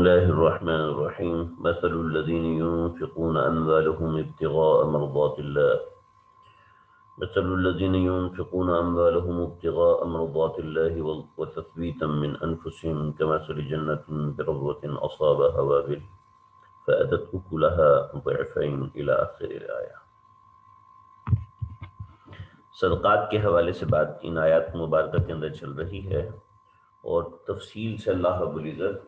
الله الرحمن الرحيم مثل الذين ينفقون أموالهم ابتغاء مرضات الله مثل الذين ينفقون أموالهم ابتغاء مرضات الله وتثبيتا من أنفسهم كمثل جنة بربوة أصابها وابل فأتت أكلها ضعفين إلى آخر الآية۔ صدقات کے حوالے سے بات ان آیات مبارکہ کے اندر چل رہی ہے، اور تفصیل سے اللہ رب العزت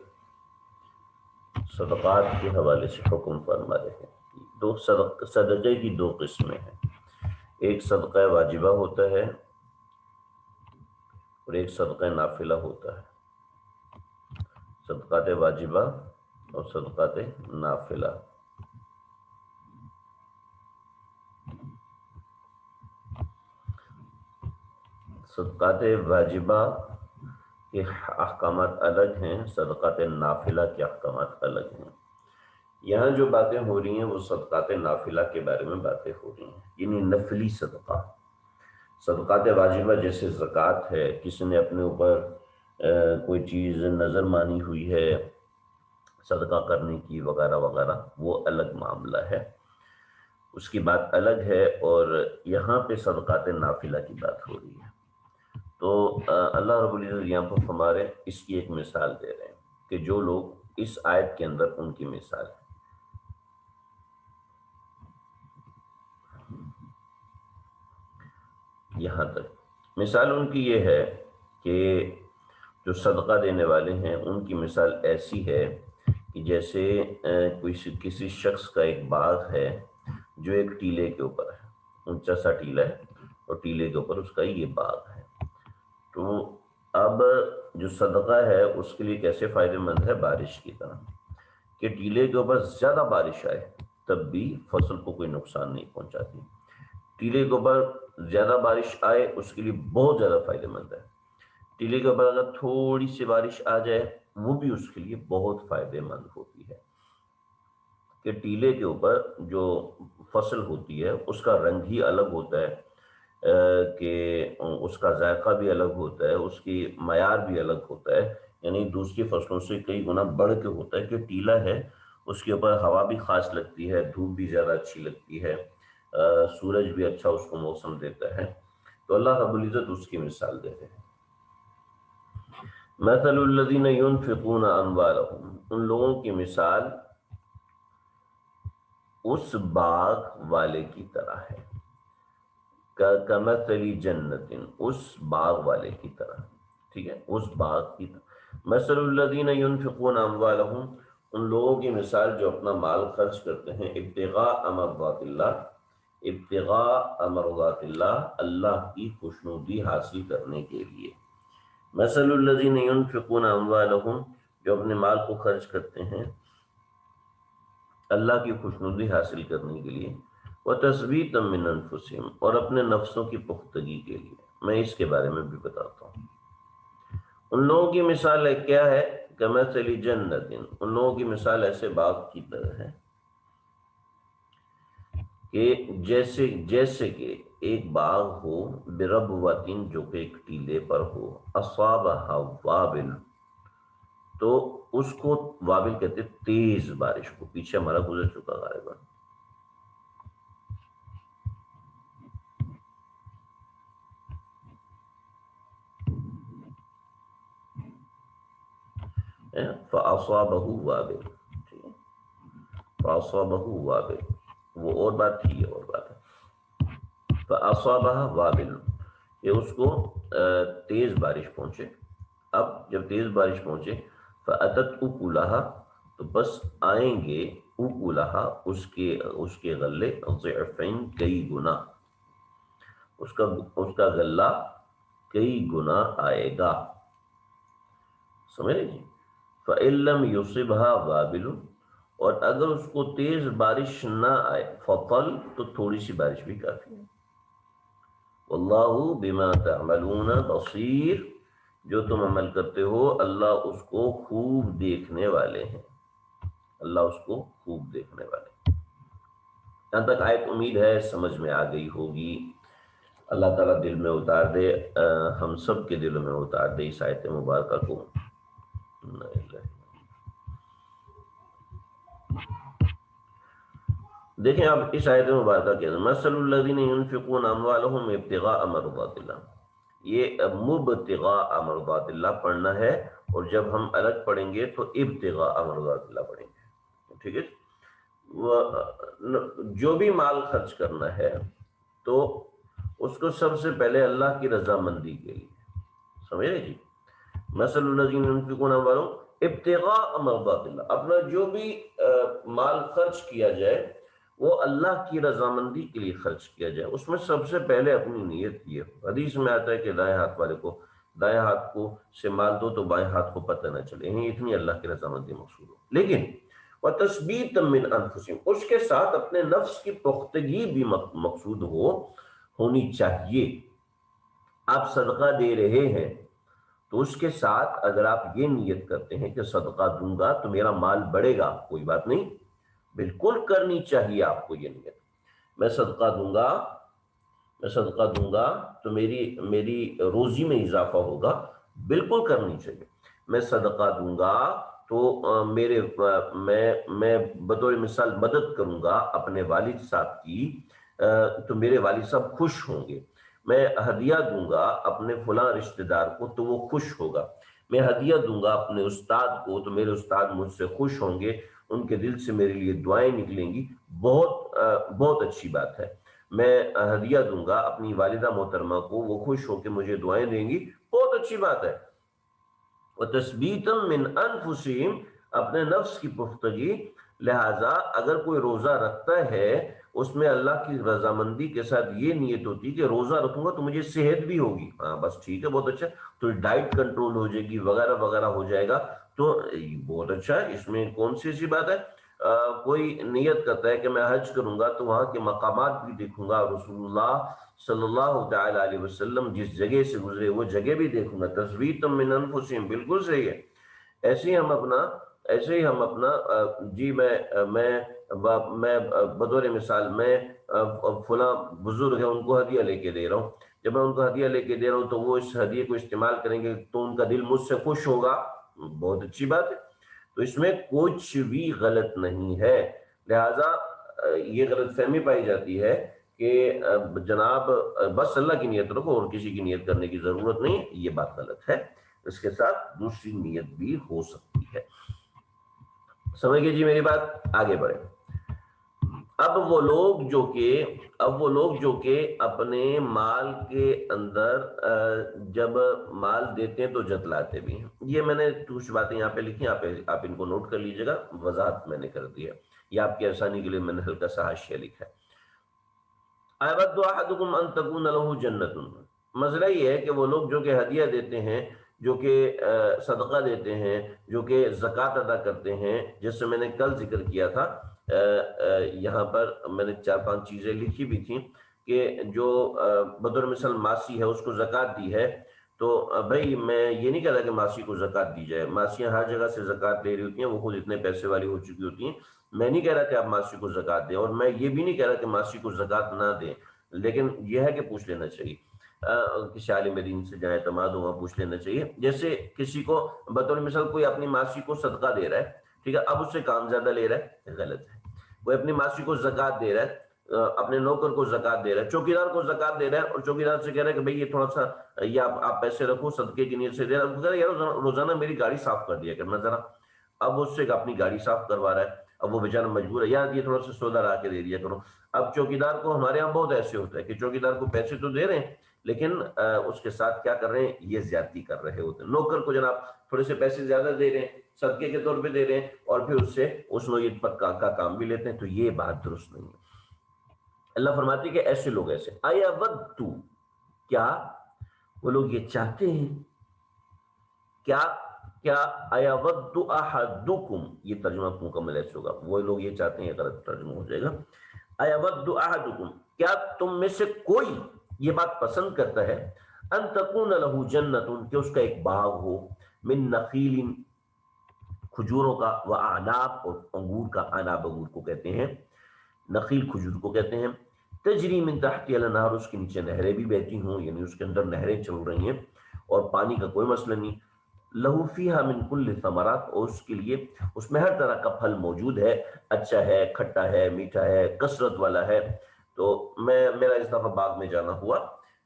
صدقات کے حوالے سے حکم فرما رہے ہیں۔ صدقے کی دو قسمیں ہیں، ایک صدقہ واجبہ ہوتا ہے اور ایک صدقہ نافلہ ہوتا ہے۔ صدقات واجبہ اور صدقات نافلہ۔ صدقات واجبہ کے احکامات الگ ہیں، صدقات نافلہ کے احکامات الگ ہیں۔ یہاں جو باتیں ہو رہی ہیں وہ صدقات نافلہ کے بارے میں باتیں ہو رہی ہیں، یعنی نفلی صدقہ۔ صدقات واجبہ جیسے زکوٰۃ ہے، کسی نے اپنے اوپر کوئی چیز نظر مانی ہوئی ہے صدقہ کرنے کی وغیرہ وغیرہ، وہ الگ معاملہ ہے، اس کی بات الگ ہے۔ اور یہاں پہ صدقات نافلہ کی بات ہو رہی ہے۔ تو اللہ رب العزت یہاں پر ہمارے اس کی ایک مثال دے رہے ہیں کہ جو لوگ اس آیت کے اندر ان کی مثال ہے۔ یہاں تک مثال ان کی یہ ہے کہ جو صدقہ دینے والے ہیں ان کی مثال ایسی ہے کہ جیسے کسی شخص کا ایک باغ ہے جو ایک ٹیلے کے اوپر ہے، اونچا سا ٹیلا ہے اور ٹیلے کے اوپر اس کا یہ باغ ہے۔ تو اب جو صدقہ ہے اس کے لیے کیسے فائدہ مند ہے؟ بارش کی طرح کہ ٹیلے کے اوپر زیادہ بارش آئے تب بھی فصل کو کوئی نقصان نہیں پہنچاتی، ٹیلے کے اوپر زیادہ بارش آئے اس کے لیے بہت زیادہ فائدہ مند ہے، ٹیلے کے اوپر اگر تھوڑی سی بارش آ جائے وہ بھی اس کے لیے بہت فائدہ مند ہوتی ہے۔ کہ ٹیلے کے اوپر جو فصل ہوتی ہے اس کا رنگ ہی الگ ہوتا ہے، کہ اس کا ذائقہ بھی الگ ہوتا ہے، اس کی معیار بھی الگ ہوتا ہے، یعنی دوسری فصلوں سے کئی گنا بڑھ کے ہوتا ہے۔ کہ ٹیلا ہے اس کے اوپر ہوا بھی خاص لگتی ہے، دھوپ بھی زیادہ اچھی لگتی ہے، سورج بھی اچھا اس کو موسم دیتا ہے۔ تو اللہ رب العزت اس کی مثال دیتے ہیں۔ مثل الذین ينفقون اموالهم، ان لوگوں کی مثال اس باغ والے کی طرح ہے، کمثل جنت، اس باغ والے کی طرح، ٹھیک ہے، اس باغ کی طرح۔ مثل الذین ينفقون اموالهم، ان لوگوں کی مثال جو اپنا مال خرچ کرتے ہیں ابتغاء مرضات اللہ، ابتغاء مرضات اللہ، اللہ کی خوشنودی حاصل کرنے کے لیے۔ مثل الذین ينفقون اموالهم، جو اپنے مال کو خرچ کرتے ہیں اللہ کی خوشنودی حاصل کرنے کے لیے، وتثبیتا من انفسہم، اور اپنے نفسوں کی پختگی کے لیے۔ میں اس کے بارے میں بھی بتاتا ہوں۔ ان لوگوں کی مثال کیا ہے؟ کمثل جنت، ان لوگوں کی مثال ایسے باغ کی طرح ہے کہ جیسے کہ ایک باغ ہو بربوۃ، جو کہ ایک ٹیلے پر ہو، اصابھا وابل، تو اس کو وابل کہتے تیز بارش کو، پیچھے ہمارا گزر چکا غالباً۔ فَأَصَابَهُ وَابِلٌ، ٹھیک ہے، فَأَصَابَهُ وَابِلٌ، وہ اور بات تھی، یہ اور بات ہے۔ فَأَصَابَهَا وَابِلٌ، کہ اس کو تیز بارش پہنچے۔ اب جب تیز بارش پہنچے، فَأَتَتْ أُكُلَهَا، تو بس آئیں گے أُكُلَهَا، اس کے غلے، ضعفین، کئی گنا، اس کا غلہ کئی گنا آئے گا، سمجھ لیجیے۔ فَإِن لَّمْ يُصِبْهَا وَابِلٌ، اور اگر اس کو تیز بارش نہ آئے، فَطَلْ، تو تھوڑی سی بارش بھی کافی ہے۔ وَاللَّهُ بِمَا تَعْمَلُونَ بَصِيرٌ، جو تم عمل کرتے ہو اللہ اس کو خوب دیکھنے والے ہیں، اللہ اس کو خوب دیکھنے والے ہیں۔ یہاں تک آیت امید ہے سمجھ میں آ گئی ہوگی۔ اللہ تعالیٰ دل میں اتار دے، ہم سب کے دلوں میں اتار دے اس آیت مبارکہ کو۔ دیکھیں اب اس آیت مبارکہ کے اندر مثل الذین ينفقون اموالهم ابتغاء مرضات اللہ، یہ مبتغاء مرضات اللہ پڑھنا ہے، اور جب ہم الگ پڑھیں گے تو ابتغاء مرضات اللہ پڑھیں گے، ٹھیک ہے؟ جو بھی مال خرچ کرنا ہے تو اس کو سب سے پہلے اللہ کی رضامندی کے لیے، سمجھ رہے جی؟ مثل الذین ينفقون اموالهم ابتغاء مرضات اللہ، اپنا جو بھی مال خرچ کیا جائے وہ اللہ کی رضامندی کے لیے خرچ کیا جائے، اس میں سب سے پہلے اپنی نیت یہ ہو۔ حدیث میں آتا ہے کہ دائیں ہاتھ والے کو دائیں ہاتھ کو سے مال دو تو بائیں ہاتھ کو پتہ نہ چلے، یعنی اتنی اللہ کی رضامندی مقصود ہو۔ لیکن وَتَثْبِيتًا مِّنْ أَنفُسِهِمْ، اس کے ساتھ اپنے نفس کی پختگی بھی مقصود ہونی چاہیے۔ آپ صدقہ دے رہے ہیں تو اس کے ساتھ اگر آپ یہ نیت کرتے ہیں کہ صدقہ دوں گا تو میرا مال بڑھے گا، کوئی بات نہیں، بالکل کرنی چاہیے آپ کو یہ نیت۔ میں صدقہ دوں گا تو میری روزی میں اضافہ ہوگا، بالکل کرنی چاہیے۔ میں صدقہ دوں گا تو میں بطور مثال مدد کروں گا اپنے والد صاحب کی، تو میرے والد صاحب خوش ہوں گے۔ میں ہدیہ دوں گا اپنے فلاں رشتہ دار کو تو وہ خوش ہوگا۔ میں ہدیہ دوں گا اپنے استاد کو تو میرے استاد مجھ سے خوش ہوں گے، ان کے دل سے میرے لیے دعائیں نکلیں گی، بہت اچھی بات ہے۔ میں ہدیہ دوں گا اپنی والدہ محترمہ کو، وہ خوش ہو کے مجھے دعائیں دیں گی، بہت اچھی بات ہے۔ وَتَثْبِيتًا مِّنْ أَنفُسِهِمْ، اپنے نفس کی پختگی۔ لہٰذا اگر کوئی روزہ رکھتا ہے اس میں اللہ کی رضامندی کے ساتھ یہ نیت ہوتی کہ روزہ رکھوں گا تو مجھے صحت بھی ہوگی، ہاں بس ٹھیک ہے، بہت اچھا، تو ڈائٹ کنٹرول ہو جائے گی وغیرہ وغیرہ ہو جائے گا، تو بہت اچھا ہے، اس میں کون سی ایسی بات ہے؟ کوئی نیت کرتا ہے کہ میں حج کروں گا تو وہاں کے مقامات بھی دیکھوں گا، رسول اللہ صلی اللہ تعالی علیہ وسلم جس جگہ سے گزرے وہ جگہ بھی دیکھوں گا، تثبیتا من انفسہم، بالکل صحیح ہے۔ ایسے ہی ہم اپنا جی میں بطور مثال میں فلاں بزرگ ہے ان کو ہدیہ لے کے دے رہا ہوں، جب میں ان کو ہدیہ لے کے دے رہا ہوں تو وہ اس ہدیے کو استعمال کریں گے تو ان کا دل مجھ سے خوش ہوگا، بہت اچھی بات ہے، تو اس میں کچھ بھی غلط نہیں ہے۔ لہٰذا یہ غلط فہمی پائی جاتی ہے کہ جناب بس اللہ کی نیت رکھو اور کسی کی نیت کرنے کی ضرورت نہیں، یہ بات غلط ہے، اس کے ساتھ دوسری نیت بھی ہو سکتی ہے۔ سمجھ گئے جی میری بات؟ آگے بڑھیں۔ اب وہ لوگ جو کہ اپنے مال کے اندر جب مال دیتے ہیں تو جتلاتے بھی ہیں، یہ میں نے کچھ باتیں یہاں پہ لکھی، آپ ان کو نوٹ کر لیجئے گا، وضاحت میں نے کر دی ہے، یا آپ کی آسانی کے لیے میں نے ہلکا سا حاشیہ لکھا ہے۔ اَيَوَدُّ أَحَدُكُمْ أَن تَكُونَ لَهُ جَنَّةٌ، مسئلہ یہ ہے کہ وہ لوگ جو کہ ہدیہ دیتے ہیں، جو کہ صدقہ دیتے ہیں، جو کہ زکوٰۃ ادا کرتے ہیں، جس سے میں نے کل ذکر کیا تھا، یہاں پر میں نے 4-5 چیزیں لکھی بھی تھیں کہ جو بطور مثال ماسی ہے اس کو زکوٰۃ دی ہے، تو بھائی میں یہ نہیں کہہ رہا کہ ماسی کو زکوٰۃ دی جائے، ماسیاں ہر جگہ سے زکوٰۃ لے رہی ہوتی ہیں، وہ خود اتنے پیسے والی ہو چکی ہوتی ہیں، میں نہیں کہہ رہا کہ آپ ماسی کو زکوٰۃ دیں، اور میں یہ بھی نہیں کہہ رہا کہ ماسی کو زکوٰۃ نہ دیں، لیکن یہ ہے کہ پوچھ لینا چاہیے، کسی عالم دین سے جہاں اعتماد ہو وہاں پوچھ لینا چاہیے۔ جیسے کسی کو بطور مثال کوئی اپنی ماسی کو صدقہ دے رہا ہے، ٹھیک ہے، اب اس سے کام زیادہ لے رہا ہے، غلط ہے۔ کوئی اپنی ماسی کو زکوٰۃ دے رہا ہے، اپنے نوکر کو زکوٰۃ دے رہا ہے، چوکیدار کو زکوٰۃ دے رہا ہے، اور چوکیدار سے کہہ رہا ہے کہ بھئی یہ تھوڑا سا یہ آپ پیسے رکھو، صدقے کی نیت سے دے رہا ہے، یار روزانہ میری گاڑی صاف کر دیا کرنا ذرا، اب اس سے اپنی گاڑی صاف کروا رہا ہے، اب وہ بیچارہ مجبور ہے، یار یہ تھوڑا سا سودا لا کے دے دیا کرو۔ اب چوکیدار کو ہمارے یہاں بہت ایسے ہوتا ہے کہ چوکیدار کو پیسے تو دے رہے ہیں لیکن اس کے ساتھ کیا کر رہے ہیں، یہ زیادتی کر رہے ہوتے ہیں۔ نوکر کو جناب تھوڑے سے پیسے زیادہ دے رہے ہیں، صدقے کے طور پہ دے رہے ہیں، اور پھر اس سے اس نوعیت پر کا کام بھی لیتے ہیں، تو یہ بات درست نہیں ہے۔ اللہ فرماتے ہیں کہ ایسے لوگ ایسے اَيَوَدُّ، کیا وہ لوگ یہ چاہتے ہیں، کیا اَيَوَدُّ أَحَدُكُمْ، یہ ترجمہ مکمل ایسے ہوگا، وہ لوگ یہ چاہتے ہیں، غلط ترجمہ ہو جائے گا، اَيَوَدُّ أَحَدُكُمْ، کیا تم میں سے کوئی یہ بات پسند کرتا ہے، ان تکون لہ جنۃ، کہ اس کا ایک باغ ہو، من نخیل، کھجوروں کا، واعناب، اور انگور کا، عناب انگور کو کہتے ہیں، نخیل کھجور کو کہتے ہیں، تجری من تحتها الانہار، اس کے نیچے نہریں بھی بہتی ہوں، یعنی اس کے اندر نہریں چل رہی ہیں اور پانی کا کوئی مسئلہ نہیں، لہو فیہا من کل ثمرات، اور اس کے لیے اس میں ہر طرح کا پھل موجود ہے، اچھا ہے، کھٹا ہے، میٹھا ہے، کثرت والا ہے۔ تو میرا اس دفعہ باغ میں جانا ہوا،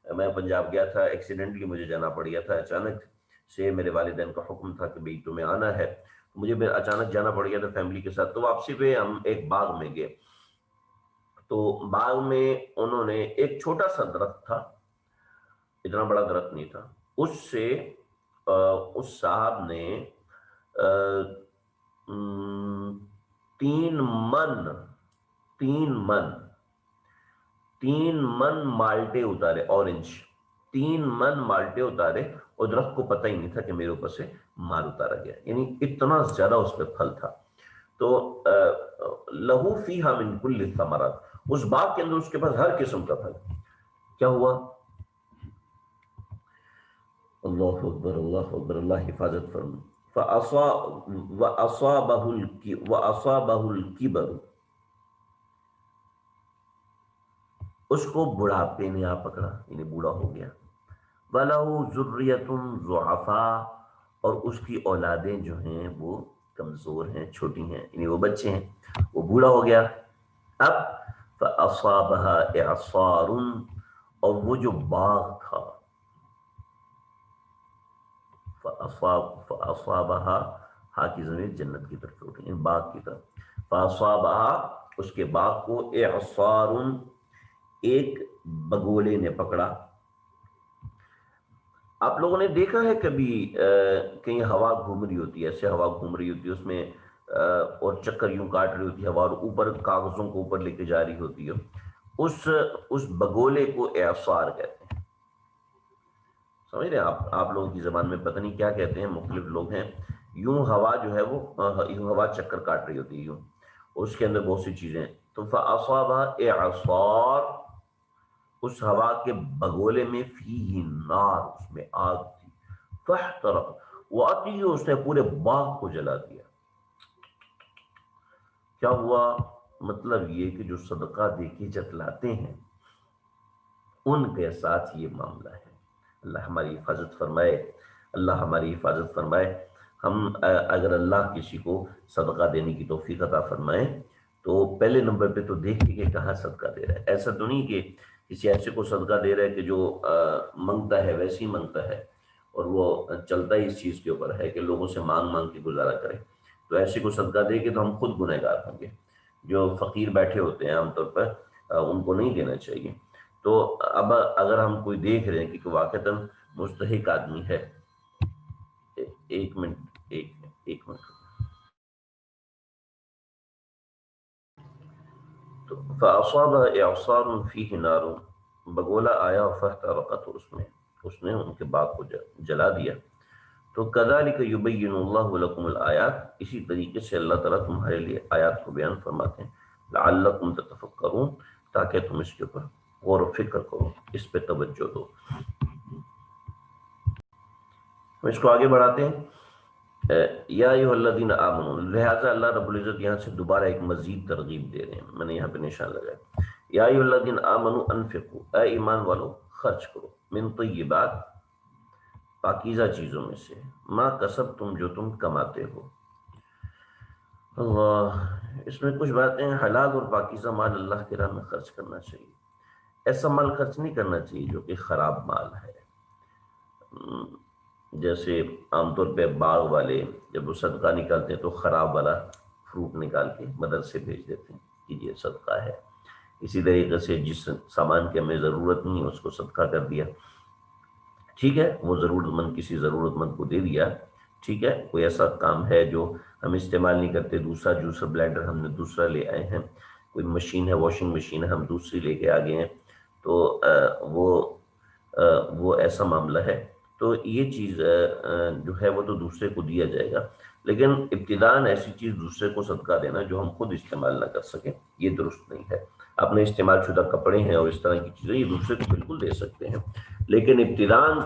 میں پنجاب گیا تھا، ایکسیڈنٹلی مجھے جانا پڑ گیا تھا، اچانک سے میرے والدین کا حکم تھا کہ بھئی تمہیں آنا ہے، مجھے بھی اچانک جانا پڑ گیا تھا فیملی کے ساتھ۔ تو واپسی پہ ہم ایک باغ میں گئے، تو باغ میں انہوں نے ایک چھوٹا سا درخت تھا، اتنا بڑا درخت نہیں تھا، اس سے اس صاحب نے آ، م، 3 من 3 من 3 من مالٹے اتارے، اورنج، 3 من مالٹے اتارے، اور درخت کو پتہ ہی نہیں تھا کہ میرے اوپر سے مال اتارا گیا، یعنی اتنا زیادہ اس پہ پھل تھا۔ تو لہو فیہا من کل ثمرات، اس باغ کے اندر اس کے پاس ہر قسم کا پھل۔ کیا ہوا؟ اللہ اکبر، اللہ اکبر، اللہ حفاظت فرما۔ وَأَصَابَهُ الْكِبَرُ، اس کو بڑھاپے نے آ پکڑا، یعنی بوڑھا ہو گیا۔ وَلَهُ ذُرِّيَّةٌ ضُعَفَاء، اور اس کی اولادیں جو ہیں وہ کمزور ہیں، چھوٹی ہیں، یعنی وہ بچے ہیں، وہ بوڑھا ہو گیا۔ اب فَأَصَابَهَا إِعْصَارٌ، اور وہ جو باغ تھا، فَأَصَابَهَا، ہا کی ضمیر جنت کی طرف اٹھی، ان باغ کی طرف، فَأَصَابَهَا، اس کے باغ کو، إِعْصَارٌ، ایک بگولے نے پکڑا۔ آپ لوگوں نے دیکھا ہے کبھی کہیں ہوا گھوم رہی ہوتی ہے، ایسے ہوا گھوم رہی ہوتی ہے، اس میں اور چکر یوں کاٹ رہی ہوتی ہے ہوا، اور اوپر کاغذوں کو اوپر لے کے جا رہی ہوتی ہے، اس بگولے کو اعصار کہتے ہیں۔ سمجھ رہے ہیں آپ لوگوں کی زبان میں پتہ نہیں کیا کہتے ہیں، مختلف لوگ ہیں۔ یوں ہوا جو ہے وہ یوں ہوا چکر کاٹ رہی ہوتی ہے یوں، اس کے اندر بہت سی چیزیں ہیں۔ تو فَأَصَابَهَا إِعْصَارٌ، اس ہوا کے بگولے میں، فیہ نار، اس میں آگ تھی، فاحترق، وَأَتِیُّ، اس نے پورے باغ کو جلا دیا۔ کیا ہوا؟ مطلب یہ کہ جو صدقہ دے کے جتلاتے ہیں ان کے ساتھ یہ معاملہ ہے۔ اللہ ہماری حفاظت فرمائے، اللہ ہماری حفاظت فرمائے۔ ہم اگر اللہ کسی کو صدقہ دینے کی توفیق عطا فرمائے تو پہلے نمبر پہ تو دیکھیں کہ کہاں صدقہ دے رہا ہے۔ ایسا تو نہیں کہ کسی ایسے کو صدقہ دے رہا ہے کہ جو منگتا ہے ویسے ہی منگتا ہے، اور وہ چلتا ہی اس چیز کے اوپر ہے کہ لوگوں سے مانگ مانگ کے گزارا کرے، تو ایسے کو صدقہ دے کے تو ہم خود گنہگار ہوں گے۔ جو فقیر بیٹھے ہوتے ہیں عام طور پر ان کو نہیں دینا چاہیے۔ تو اب اگر ہم کوئی دیکھ رہے ہیں کہ واقعتاً مستحق آدمی ہے، ایک منٹ، تو فَأَصَابَهَا إِعْصَارٌ فِيهِ نَارٌ، بگولا آیا فاحترقت، اس نے ان کے باغ کو جلا دیا۔ تو كَذَلِكَ يُبَيِّنُ اللَّهُ لَكُمُ الْآيَاتِ، اسی طریقے سے اللہ تعالیٰ تمہارے لیے آیات کو بیان فرماتے ہیں، لَعَلَّكُمْ تَتَفَكَّرُونَ، تاکہ تم اس کے اوپر غور و فکر کرو، اس پہ توجہ دو۔ ہم اس کو آگے بڑھاتے ہیں۔ یا ایھا الذین آمنوا، لہٰذا اللہ رب العزت یہاں سے دوبارہ ایک مزید ترغیب دے رہے ہیں، میں نے یہاں پہ نشان لگایا، یا ایھا الذین آمنوا انفقوا، اے ایمان والو خرچ کرو، من طیبات، پاکیزہ چیزوں میں سے، ما کسبتم، جو تم کماتے ہو۔ اللہ، اس میں کچھ باتیں، حلال اور پاکیزہ مال اللہ کی راہ میں خرچ کرنا چاہیے۔ ایسا مال خرچ نہیں کرنا چاہیے جو کہ خراب مال ہے۔ جیسے عام طور پہ باغ والے جب وہ صدقہ نکالتے ہیں تو خراب والا فروٹ نکال کے مدرسے بھیج دیتے ہیں کہ یہ صدقہ ہے۔ اسی طریقے سے جس سامان کی ہمیں ضرورت نہیں ہے اس کو صدقہ کر دیا، ٹھیک ہے، وہ ضرورت مند کسی ضرورت مند کو دے دیا، ٹھیک ہے، کوئی ایسا کام ہے جو ہم استعمال نہیں کرتے، دوسرا جوسر بلینڈر ہم نے دوسرا لے آئے ہیں، کوئی مشین ہے، واشنگ مشین ہے، ہم دوسری لے کے آ گئے ہیں، تو وہ ایسا معاملہ ہے، تو یہ چیز جو ہے وہ تو دوسرے کو دیا جائے گا، لیکن ابتداً ایسی چیز دوسرے کو صدقہ دینا جو ہم خود استعمال نہ کر سکیں یہ درست نہیں ہے۔ اپنے استعمال شدہ کپڑے ہیں اور اس طرح کی چیزیں یہ دوسرے کو بالکل دے سکتے ہیں، لیکن ابتداً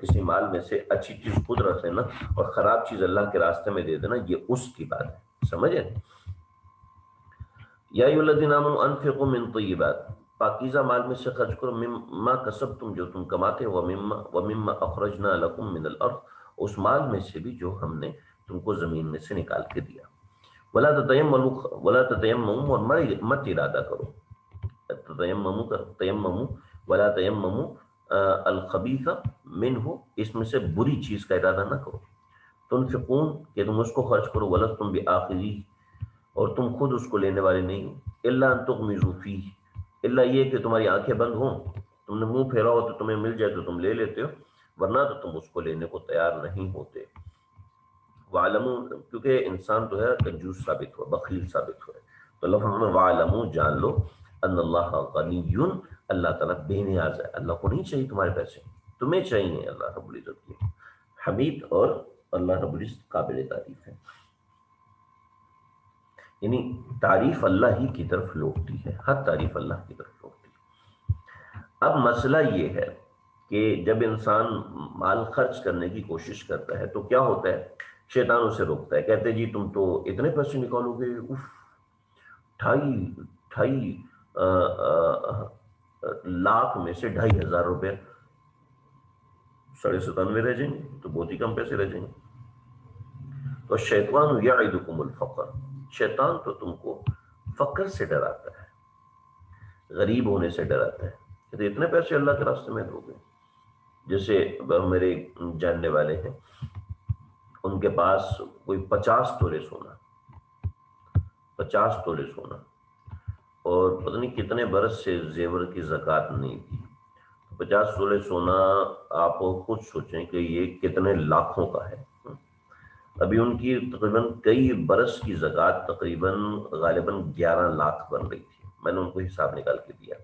کسی مال میں سے اچھی چیز خود رکھ لینا اور خراب چیز اللہ کے راستے میں دے دینا، یہ اس کی بات ہے، سمجھیں۔ یا ایھا الذین آمنوا انفقوا من طیبات، پاکیزہ مال میں سے خرچ کرو، مما کسبتم، جو تم کماتے ہو، ومما اخرجنا لکم من الارض، اس مال میں سے بھی جو ہم نے تم کو زمین میں سے نکال کے دیا. ولا تتیمموا اور مت ارادہ کرو. تیمموا ولا تیمموا الخبیث منہ، اس میں سے بری چیز کا ارادہ نہ کرو. تنفقون کہ تم اس کو خرچ کرو، ولستم بآخذی اور تم خود اس کو لینے والے نہیں ہو. الا ان تغمضوا فیہ، الا یہ کہ تمہاری آنکھیں بند ہوں، تم نے منہ پھیرا ہو تو تمہیں مل جائے تو تم لے لیتے ہو، ورنہ تو تم اس کو لینے کو تیار نہیں ہوتے. وعلموا کیونکہ انسان تو ہے کنجوس ثابت ہوا، بخیل ثابت ہوا ہے، تو لفظ میں وعلموا جان لو ان اللہ غنی، اللہ تعالیٰ بے نیاز ہے. اللہ کو نہیں چاہیے تمہارے پیسے، تمہیں چاہیے اللہ رب العزت کی. حمید اور اللہ رب العزت قابل تعریف ہے. یعنی تعریف اللہ ہی کی طرف لوٹتی ہے، ہر تعریف اللہ کی طرف لوٹتی ہے. اب مسئلہ یہ ہے کہ جب انسان مال خرچ کرنے کی کوشش کرتا ہے تو کیا ہوتا ہے، شیطان اسے روکتا ہے، کہتے ہیں جی تم تو اتنے پیسے نکالو گے، اف 2.5 لاکھ میں سے 2.5 ہزار روپے 97.5 رہ جائیں گے، تو بہت ہی کم پیسے رہ جائیں گے. تو شیطان یعدکم الفقر، شیطان تو تم کو فقر سے ڈراتا ہے، غریب ہونے سے ڈراتا ہے، کہ اتنے پیسے اللہ کے راستے میں دو گے. جیسے میرے جاننے والے ہیں، ان کے پاس کوئی 50 تولے سونا، 50 تولے سونا، اور پتہ نہیں کتنے برس سے زیور کی زکوٰۃ نہیں دی. 50 تولے سونا آپ خود سوچیں کہ یہ کتنے لاکھوں کا ہے. ابھی ان کی تقریباً کئی برس کی زکوٰۃ تقریباً غالباً 11 لاکھ بن رہی تھی. میں نے ان کو حساب نکال کے دیا،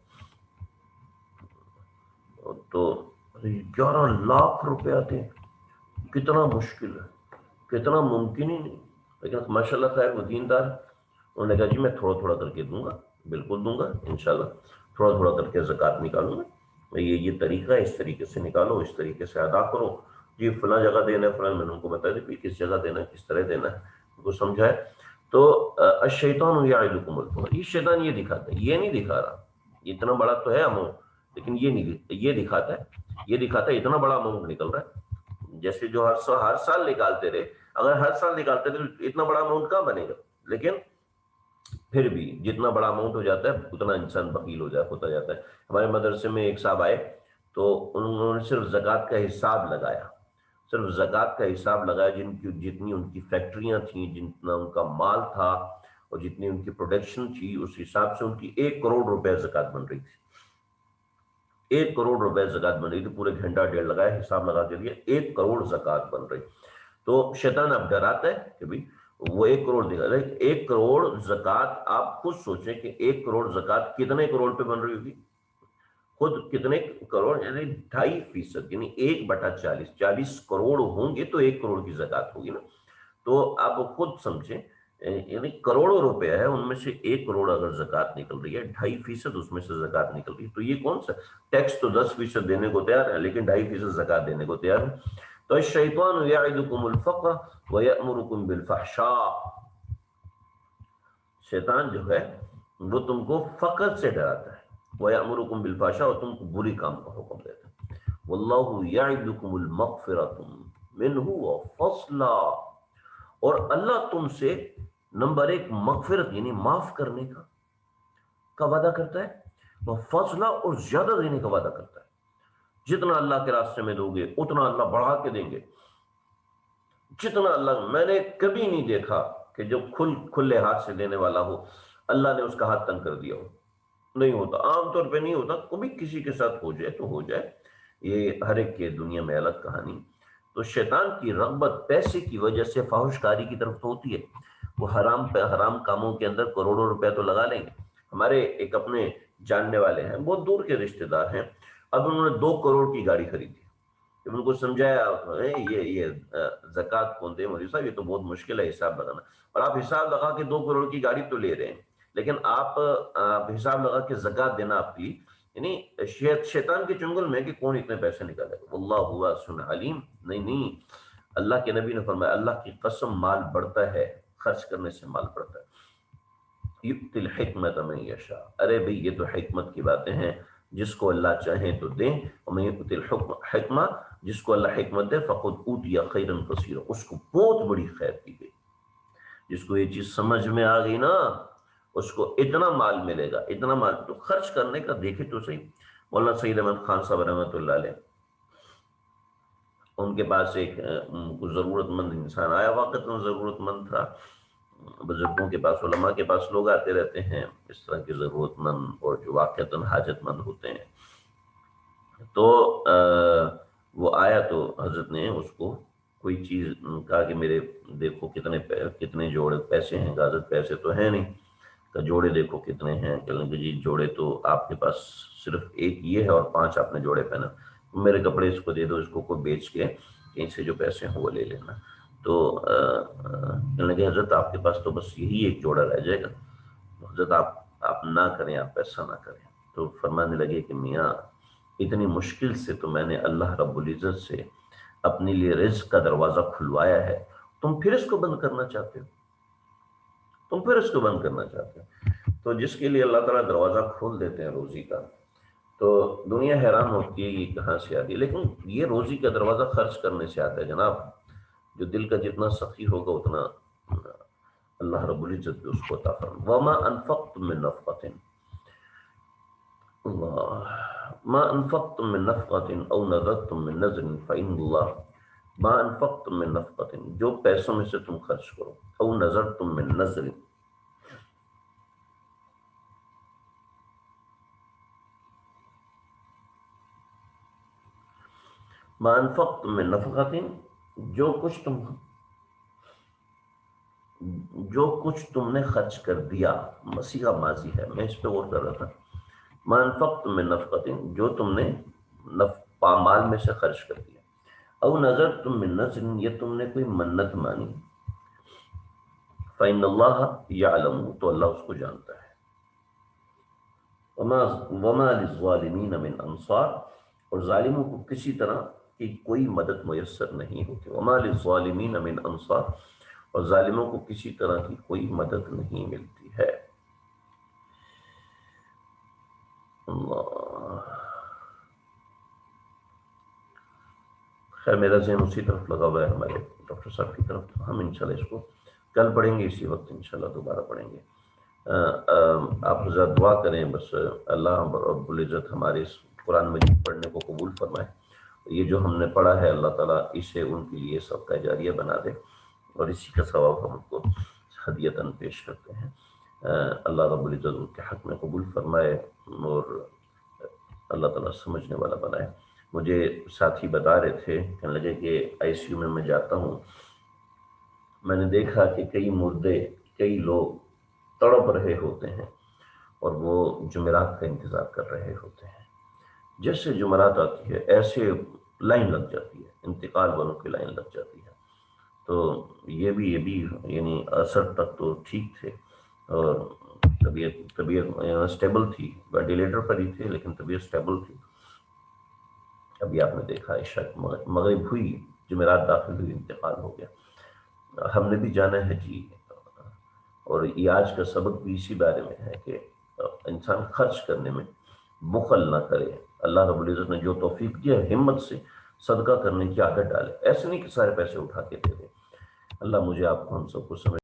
تو 11 لاکھ روپے آتے ہیں، کتنا مشکل ہے، کتنا ممکن ہی نہیں. لیکن ماشاء اللہ خیر وہ دیندار، انہوں نے کہا جی میں تھوڑا تھوڑا کر کے دوں گا، بالکل دوں گا انشاءاللہ، تھوڑا تھوڑا کر کے زکوٰۃ نکالوں گا. یہ طریقہ ہے، اس طریقے سے نکالو، اس طریقے سے ادا کرو. جی فلاں جگہ دینا ہے فلاں، میں نے ان کو بتا دی کس جگہ دینا ہے، کس طرح دینا ہے، ان کو سمجھائے. تو الشیطان یعدکم الفقر، یہ شیطان یہ دکھاتا ہے، یہ نہیں دکھا رہا اتنا بڑا تو ہے اماؤنٹ، لیکن یہ دکھاتا ہے اتنا بڑا اماؤنٹ نکل رہا ہے. جیسے جو ہر سال نکالتے رہے، اگر ہر سال نکالتے رہے تو اتنا بڑا اماؤنٹ کہاں بنے گا. لیکن پھر بھی جتنا بڑا اماؤنٹ ہو جاتا ہے اتنا انسان بخیل ہوتا جاتا ہے. ہمارے مدرسے میں ایک صاحب آئے تو انہوں نے صرف زکوٰۃ کا حساب لگایا، صرف زکوٰۃ کا حساب لگایا، جتنی ان کی فیکٹریاں تھیں، جتنا ان کا مال تھا اور جتنی ان کی پروڈکشن تھی، اس حساب سے ان کی 1 کروڑ روپے زکوٰۃ بن رہی تھی. 1 کروڑ روپے زکوٰۃ بن رہی تھی. پورے گھنٹہ ڈیڑھ لگایا، حساب لگا کے لیا، 1 کروڑ زکوٰۃ بن رہی. تو شیطان اب ڈراتا ہے کہ بھائی وہ 1 کروڑ دکھا رہا ہے. 1 کروڑ زکوٰۃ، آپ خود سوچیں کہ 1 کروڑ زکوٰۃ کتنے کروڑ پہ بن رہی ہوگی، خود کتنے کروڑ، یعنی 2.5%، یعنی 1/40، 40 کروڑ ہوں گے تو 1 کروڑ کی زکوٰۃ ہوگی نا. تو آپ خود سمجھیں، یعنی کروڑوں روپے ہے، ان میں سے 1 کروڑ اگر زکوٰۃ نکل رہی ہے، 2.5% اس میں سے زکوٰۃ نکل رہی ہے، تو یہ کون سا ٹیکس تو 10% دینے کو تیار ہے، لیکن 2.5% زکوٰۃ دینے کو تیار ہے. تو الشیطان یعدکم الفقر ویأمرکم بالفحشاء، شیطان جو ہے وہ تم کو فقر سے ڈراتا ہے، ویأمرکم بالفحشاء، اور تم کو بری کام کا حکم دیتا ہے. واللہ یعدکم المغفرۃ منہ وفضلا، اور اللہ تم سے نمبر 1 مغفرت یعنی معاف کرنے کا وعدہ کرتا ہے، وہ فضلہ اور زیادہ دینے کا وعدہ کرتا ہے. جتنا اللہ کے راستے میں دو گے اتنا اللہ بڑھا کے دیں گے. جتنا اللہ، میں نے کبھی نہیں دیکھا کہ جو کھلے ہاتھ سے دینے والا ہو اللہ نے اس کا ہاتھ تنگ کر دیا ہو. نہیں ہوتا، عام طور پہ نہیں ہوتا، کبھی کسی کے ساتھ ہو جائے تو ہو جائے، یہ ہر ایک کے دنیا میں الگ کہانی. تو شیطان کی رغبت پیسے کی وجہ سے فحش کاری کی طرف تو ہوتی ہے، وہ حرام کاموں کے اندر کروڑوں روپے تو لگا لیں گے. ہمارے ایک اپنے جاننے والے ہیں، بہت دور کے رشتہ دار ہیں، اب انہوں نے 2 کروڑ کی گاڑی خریدی. جب ان کو سمجھایا یہ زکوٰۃ کون دے مولوی صاحب، یہ تو بہت مشکل ہے حساب لگانا، اور آپ حساب لگا کے 2 کروڑ کی گاڑی تو لے رہے ہیں، لیکن آپ حساب لگا کے زکوٰۃ دینا آپ کی، یعنی شیطان کے چنگل میں کہ کون اتنے پیسے نکالے گا. واللہ واسع علیم، نہیں، اللہ کے نبی نے فرمایا اللہ کی قسم مال بڑھتا ہے خرچ کرنے سے، مال بڑھتا ہے. یؤتی الحکمت من یشاء، ارے بھئی یہ تو حکمت کی باتیں ہیں، جس کو اللہ چاہیں تو دیں. ومن یؤتی الحکمہ، جس کو اللہ حکمت دے فقد اوتی خیرا کثیرا، اس کو بہت بڑی خیر دی گئی۔ جس کو یہ چیز سمجھ میں آ گئی نا، اس کو اتنا مال ملے گا، اتنا مال۔ تو خرچ کرنے کا دیکھے تو صحیح، مولانا سعید احمد خان صاحب رحمۃ اللہ علیہ، ان کے پاس ایک ضرورت مند انسان آیا، واقعتاً ضرورت مند تھا۔ بزرگوں کے پاس، علماء کے پاس لوگ آتے رہتے ہیں اس طرح کے ضرورت مند اور جو واقعتاً حاجت مند ہوتے ہیں۔ تو وہ آیا تو حضرت نے اس کو کوئی چیز کہا کہ میرے دیکھو کتنے جوڑے پیسے ہیں۔ حضرت پیسے تو ہیں نہیں، کہ جوڑے دیکھو کتنے ہیں۔ کہنے کہ جی جوڑے تو آپ کے پاس صرف ایک یہ ہے اور 5 آپ نے جوڑے پہنا، میرے کپڑے اس کو دے دو، اس کو کوئی بیچ کے کہیں سے جو پیسے ہیں وہ لے لینا۔ تو کہنے لگے حضرت آپ کے پاس تو بس یہی ایک جوڑا رہ جائے گا، حضرت آپ نہ کریں، آپ ایسا نہ کریں۔ تو فرمانے لگے کہ میاں اتنی مشکل سے تو میں نے اللہ رب العزت سے اپنے لیے رزق کا دروازہ کھلوایا ہے، تم پھر اس کو بند کرنا چاہتے ہو، تم پھر اس کو بند کرنا چاہتے ہو۔ تو جس کے لیے اللہ تعالیٰ دروازہ کھول دیتے ہیں روزی کا، تو دنیا حیران ہوتی ہے یہ کہاں سے آتی ہے، لیکن یہ روزی کا دروازہ خرچ کرنے سے آتا ہے جناب۔ جو دل کا جتنا سخی ہوگا اتنا اللہ رب العزت بھی اس کو عطا فرمائے۔ وما انفقتم من نفقۃ، ما انفقتم من نفقۃ او نذرتم من نذر فإن اللہ، ما انفقتم من نفقۃ، جو پیسوں میں سے تم خرچ کرو، او نذرتم من نذر، ما انفقتم من نفقۃ، جو کچھ تم نے خرچ کر دیا، مسیحا ماضی ہے، میں اس پہ غور کر رہا تھا۔ ما انفقتم من نفقۃ، جو تم نے مال میں سے خرچ کر دیا، او نذرتم من نذر، یہ تم نے کوئی منت مانی، فإن اللہ یعلم، تو اللہ اس کو جانتا ہے۔ وما للظالمین من انصار، اور ظالموں کو کسی طرح کی کوئی مدد میسر نہیں ہوتی۔ وما للظالمین من انصار، اور ظالموں کو کسی طرح کی کوئی مدد نہیں ملتی ہے۔ اللہ خیر، میرا ذہن اسی طرف لگا ہوا ہے، ہمارے ڈاکٹر صاحب کی طرف۔ ہم انشاءاللہ اس کو کل پڑھیں گے، اسی وقت انشاءاللہ دوبارہ پڑھیں گے۔ آپ حضرات دعا کریں، بس اللہ رب العزت ہمارے اس قرآن مجید پڑھنے کو قبول فرمائے۔ یہ جو ہم نے پڑھا ہے اللہ تعالیٰ اسے ان کے لیے صدقہ جاریہ بنا دے، اور اسی کا ثواب ہم کو ہدیتاً پیش کرتے ہیں۔ اللہ رب العزت ان کے حق میں قبول فرمائے، اور اللہ تعالیٰ سمجھنے والا بنائے۔ مجھے ساتھی بتا رہے تھے، کہنے لگے کہ آئی سی یو میں جاتا ہوں، میں نے دیکھا کہ کئی مردے، کئی لوگ تڑپ رہے ہوتے ہیں اور وہ جمعرات کا انتظار کر رہے ہوتے ہیں۔ جیسے جمعرات آتی ہے ایسے لائن لگ جاتی ہے، انتقال والوں کی لائن لگ جاتی ہے۔ تو یہ بھی یعنی اثر تک تو ٹھیک تھے، اور طبیعت اسٹیبل تھی، وینٹیلیٹر پر ہی تھے لیکن طبیعت اسٹیبل تھی۔ ابھی آپ نے دیکھا عشاء مغرب ہوئی، جمعرات داخل ہوئی، انتقال ہو گیا۔ ہم نے بھی جانا ہے جی، اور یہ آج کا سبق بھی اسی بارے میں ہے کہ انسان خرچ کرنے میں بخل نہ کرے۔ اللہ رب العزت نے جو توفیق دیا، ہمت سے صدقہ کرنے کی عادت ڈالے، ایسے نہیں کہ سارے پیسے اٹھا کے دے دے۔ اللہ مجھے آپ کو، ہم سب کو سمجھ